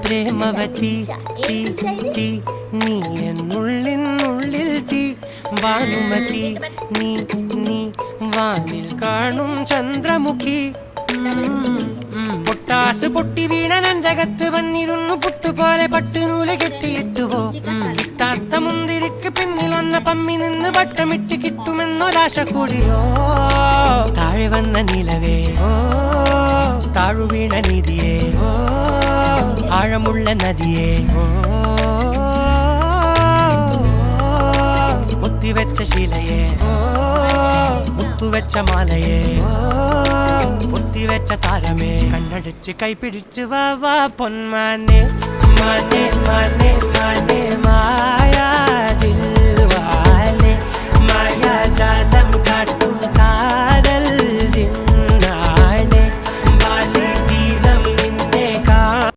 പ്രേമവതി തീ തീ നീ എന്നുള്ളിനുള്ളിൽ തീ ഭാനുമതി നീ നീ വാനിൽ കാണും ചന്ദ്രമുഖി പൊട്ടാസ് പൊട്ടി വീണ നെഞ്ചകത്ത് വന്നിരുന്നു പുട്ടുപോലെ പട്ടുനൂല് കെട്ടിയിട്ടുവോ കിട്ടാത്ത മുന്തിരിക്ക് പിന്നിൽ വന്ന പമ്മി നിന്ന് വട്ടമിട്ട് കിട്ടുമെന്നൊരാശ കൂടിയോ താഴെ വന്ന നിലവേ ഓ താഴു വീണ നിധിയേ ഓ ആഴമുള്ള നദിയേ ഓ കൊത്തിവെച്ച ശിലയേ ഓ മുത്തുവെച്ച മാലയേ പൊത്തിവെച്ച താരമേ കണ്ണടിച്ച് കൈപിടിച്ച് വാ വാ പൊന്മാനെ മാനെ മാനെ മാനെ മായാ ദിൽവാലെ മായാ ജാല